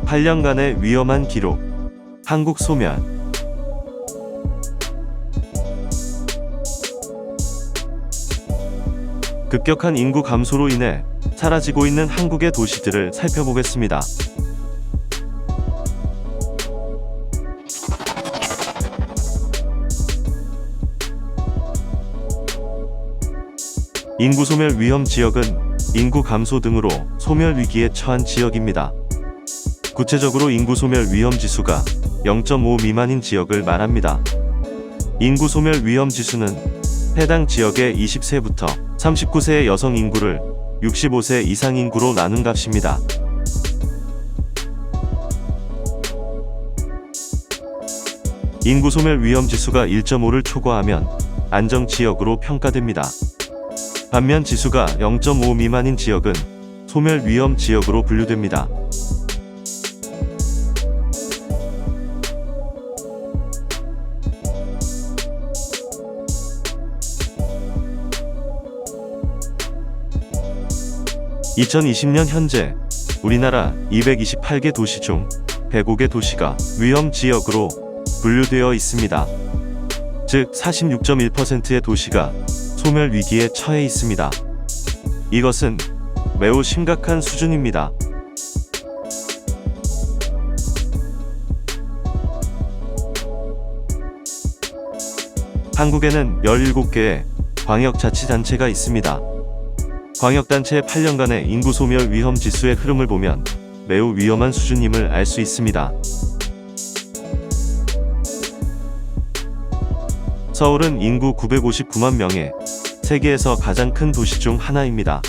8년간의 위험한 기록. 한국 소멸. 급격한 인구 감소로 인해 사라지고 있는 한국의 도시들을 살펴보겠습니다. 인구 소멸 위험 지역은 인구 감소 등으로 소멸 위기에 처한 지역입니다. 구체적으로 인구 소멸 위험 지수가 0.5 미만인 지역을 말합니다. 인구 소멸 위험 지수는 해당 지역의 20세부터 39세의 여성 인구를 65세 이상 인구로 나눈 값입니다. 인구 소멸 위험 지수가 1.5를 초과하면 안정 지역으로 평가됩니다. 반면 지수가 0.5 미만인 지역은 소멸 위험 지역으로 분류됩니다. (2020년) 현재 우리나라 228개 도시 중 105개 도시가 위험 지역으로 분류되어 있습니다. 즉 46.1%의 도시가 소멸 위기에 처해 있습니다. 이것은 매우 심각한 수준입니다. 한국에는 17개의 광역자치단체가 있습니다. 광역단체의 8년간의 인구 소멸 위험 지수의 흐름을 보면 매우 위험한 수준임을 알 수 있습니다. 서울은 인구 959만 명의 세계에서 가장 큰 도시 중 하나입니다.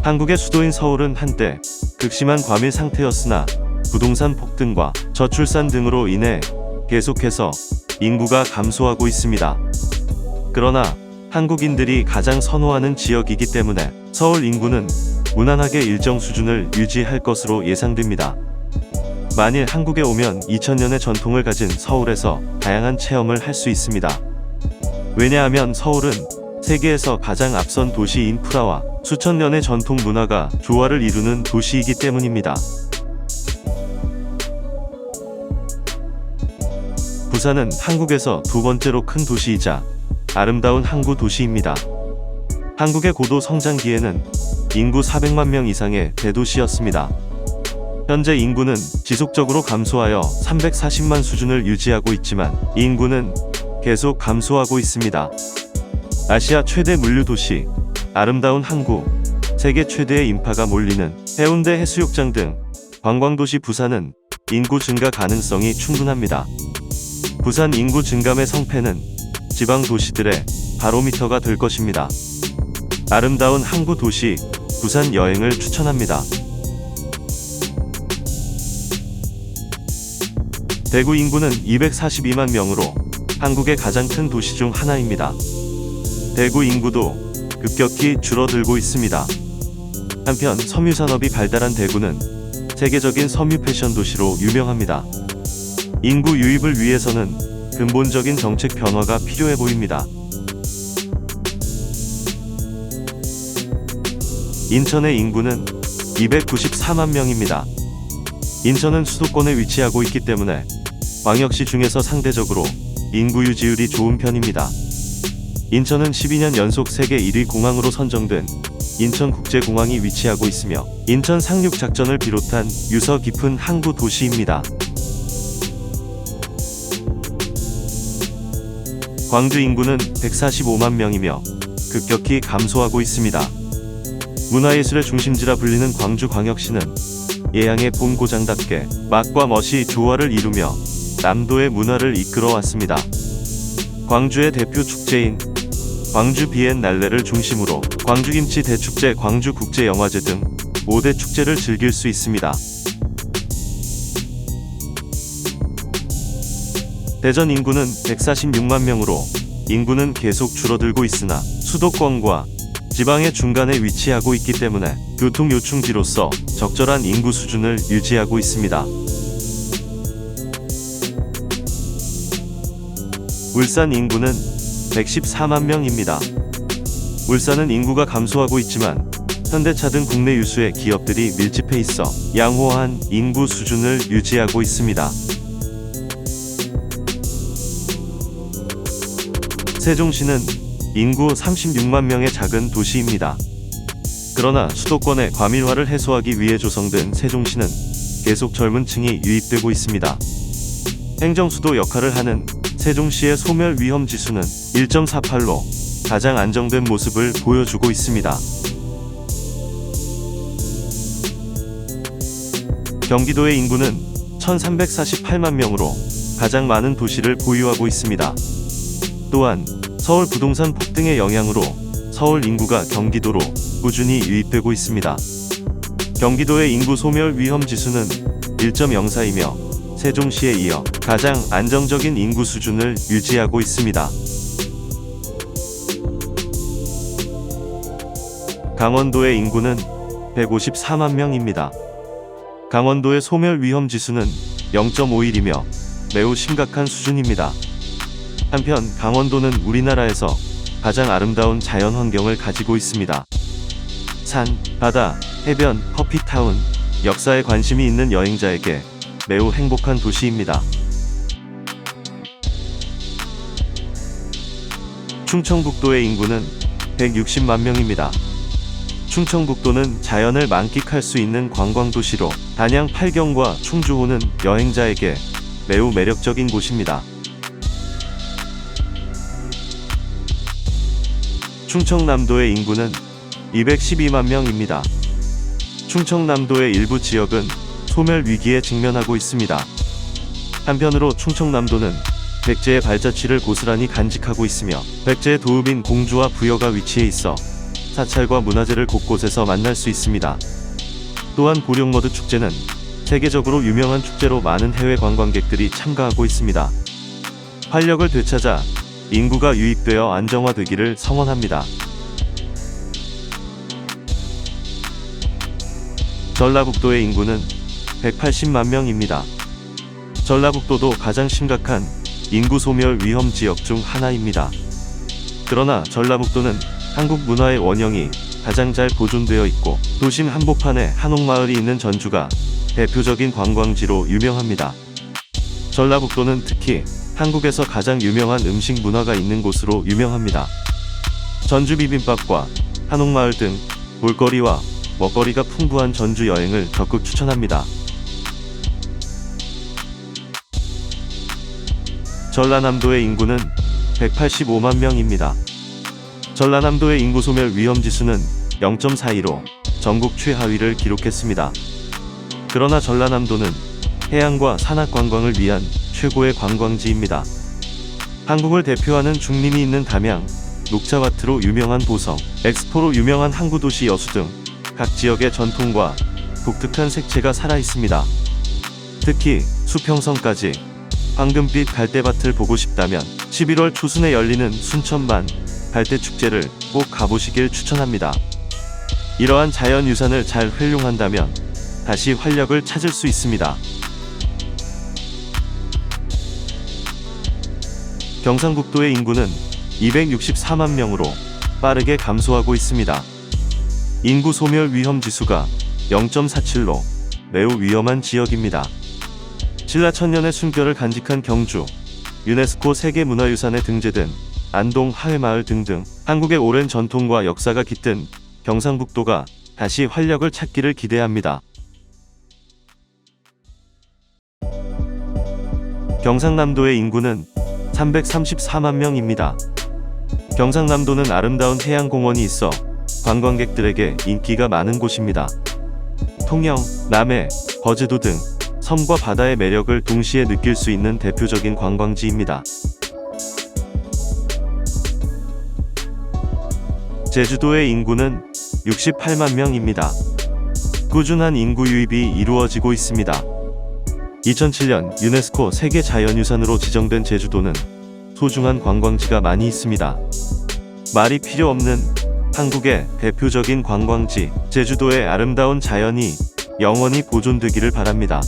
한국의 수도인 서울은 한때 극심한 과밀 상태였으나 부동산 폭등과 저출산 등으로 인해 계속해서 인구가 감소하고 있습니다. 그러나 한국인들이 가장 선호하는 지역이기 때문에 서울 인구는 무난하게 일정 수준을 유지할 것으로 예상됩니다. 만일 한국에 오면 2000년의 전통을 가진 서울에서 다양한 체험을 할 수 있습니다. 왜냐하면 서울은 세계에서 가장 앞선 도시 인프라와 수천 년의 전통 문화가 조화를 이루는 도시이기 때문입니다. 부산은 한국에서 두 번째로 큰 도시이자 아름다운 항구 도시입니다. 한국의 고도 성장기에는 인구 400만 명 이상의 대도시였습니다. 현재 인구는 지속적으로 감소하여 340만 수준을 유지하고 있지만 인구는 계속 감소하고 있습니다. 아시아 최대 물류 도시, 아름다운 항구, 세계 최대의 인파가 몰리는 해운대 해수욕장 등 관광도시 부산은 인구 증가 가능성이 충분합니다. 부산 인구 증감의 성패는 지방 도시들의 바로미터가 될 것입니다. 아름다운 항구 도시, 부산 여행을 추천합니다. 대구 인구는 242만 명으로 한국의 가장 큰 도시 중 하나입니다. 대구 인구도 급격히 줄어들고 있습니다. 한편 섬유산업이 발달한 대구는 세계적인 섬유 패션 도시로 유명합니다. 인구 유입을 위해서는 근본적인 정책 변화가 필요해 보입니다. 인천의 인구는 294만 명입니다. 인천은 수도권에 위치하고 있기 때문에 광역시 중에서 상대적으로 인구 유지율이 좋은 편입니다. 인천은 12년 연속 세계 1위 공항으로 선정된 인천국제공항이 위치하고 있으며 인천 상륙작전을 비롯한 유서 깊은 항구 도시입니다. 광주 인구는 145만 명이며 급격히 감소하고 있습니다. 문화예술의 중심지라 불리는 광주광역시는 예향의 봄고장답게 맛과 멋이 조화를 이루며 남도의 문화를 이끌어왔습니다. 광주의 대표 축제인 광주 비엔날레를 중심으로 광주김치 대축제, 광주국제영화제 등 5대 축제를 즐길 수 있습니다. 대전 인구는 146만 명으로 인구는 계속 줄어들고 있으나 수도권과 지방의 중간에 위치하고 있기 때문에 교통요충지로서 적절한 인구 수준을 유지하고 있습니다. 울산 인구는 114만 명입니다. 울산은 인구가 감소하고 있지만 현대차 등 국내 유수의 기업들이 밀집해 있어 양호한 인구 수준을 유지하고 있습니다. 세종시는 인구 36만 명의 작은 도시입니다. 그러나 수도권의 과밀화를 해소하기 위해 조성된 세종시는 계속 젊은 층이 유입되고 있습니다. 행정수도 역할을 하는 세종시의 소멸 위험 지수는 1.48로 가장 안정된 모습을 보여주고 있습니다. 경기도의 인구는 1348만 명으로 가장 많은 도시를 보유하고 있습니다. 또한 서울 부동산 폭등의 영향으로 서울 인구가 경기도로 꾸준히 유입되고 있습니다. 경기도의 인구 소멸 위험 지수는 1.04이며 세종시에 이어 가장 안정적인 인구 수준을 유지하고 있습니다. 강원도의 인구는 154만 명입니다. 강원도의 소멸 위험 지수는 0.51이며 매우 심각한 수준입니다. 한편 강원도는 우리나라에서 가장 아름다운 자연 환경을 가지고 있습니다. 산, 바다, 해변, 커피타운, 역사에 관심이 있는 여행자에게 매우 행복한 도시입니다. 충청북도의 인구는 160만 명입니다. 충청북도는 자연을 만끽할 수 있는 관광도시로 단양 팔경과 충주호는 여행자에게 매우 매력적인 곳입니다. 충청남도의 인구는 212만 명입니다. 충청남도의 일부 지역은 소멸 위기에 직면하고 있습니다. 한편으로 충청남도는 백제의 발자취를 고스란히 간직하고 있으며 백제의 도읍인 공주와 부여가 위치해 있어 사찰과 문화재를 곳곳에서 만날 수 있습니다. 또한 보령머드 축제는 세계적으로 유명한 축제로 많은 해외 관광객들이 참가하고 있습니다. 활력을 되찾아 인구가 유입되어 안정화되기를 성원합니다. 전라북도의 인구는 180만 명입니다. 전라북도도 가장 심각한 인구 소멸 위험 지역 중 하나입니다. 그러나 전라북도는 한국 문화의 원형이 가장 잘 보존되어 있고 도심 한복판에 한옥마을이 있는 전주가 대표적인 관광지로 유명합니다. 전라북도는 특히 한국에서 가장 유명한 음식 문화가 있는 곳으로 유명합니다. 전주 비빔밥과 한옥마을 등 볼거리와 먹거리가 풍부한 전주 여행을 적극 추천합니다. 전라남도의 인구는 185만 명입니다. 전라남도의 인구 소멸 위험 지수는 0.42로 전국 최하위를 기록했습니다. 그러나 전라남도는 해양과 산악 관광을 위한 최고의 관광지입니다. 한국을 대표하는 중림이 있는 담양, 녹차와트로 유명한 보성, 엑스포로 유명한 항구도시 여수 등 각 지역의 전통과 독특한 색채가 살아있습니다. 특히 수평선까지 황금빛 갈대밭을 보고 싶다면 11월 초순에 열리는 순천만 갈대축제를 꼭 가보시길 추천합니다. 이러한 자연유산을 잘 활용한다면 다시 활력을 찾을 수 있습니다. 경상북도의 인구는 264만 명으로 빠르게 감소하고 있습니다. 인구 소멸 위험 지수가 0.47로 매우 위험한 지역입니다. 신라천년의 숨결을 간직한 경주, 유네스코 세계문화유산에 등재된 안동 하회마을 등등 한국의 오랜 전통과 역사가 깃든 경상북도가 다시 활력을 찾기를 기대합니다. 경상남도의 인구는 334만 명입니다. 경상남도는 아름다운 해양공원이 있어 관광객들에게 인기가 많은 곳입니다. 통영, 남해, 거제도 등 섬과 바다의 매력을 동시에 느낄 수 있는 대표적인 관광지입니다. 제주도의 인구는 68만 명입니다. 꾸준한 인구 유입이 이루어지고 있습니다. 2007년 유네스코 세계자연유산으로 지정된 제주도는 소중한 관광지가 많이 있습니다. 말이 필요 없는 한국의 대표적인 관광지, 제주도의 아름다운 자연이 영원히 보존되기를 바랍니다.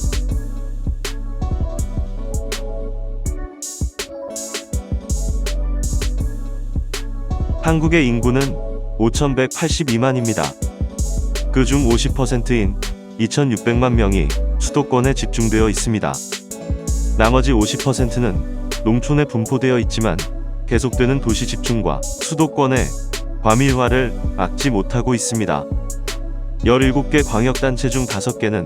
한국의 인구는 5182만입니다. 그중 50%인 2,600만 명이 수도권에 집중되어 있습니다. 나머지 50%는 농촌에 분포되어 있지만 계속되는 도시 집중과 수도권의 과밀화를 막지 못하고 있습니다. 17개 광역단체 중 5개는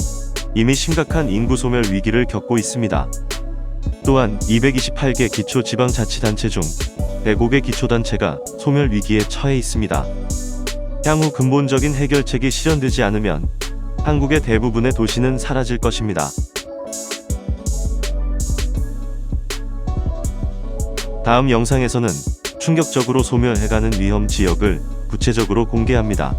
이미 심각한 인구 소멸 위기를 겪고 있습니다. 또한 228개 기초지방자치단체 중 105개 기초단체가 소멸 위기에 처해 있습니다. 향후 근본적인 해결책이 실현되지 않으면 한국의 대부분의 도시는 사라질 것입니다. 다음 영상에서는 충격적으로 소멸해가는 위험 지역을 구체적으로 공개합니다.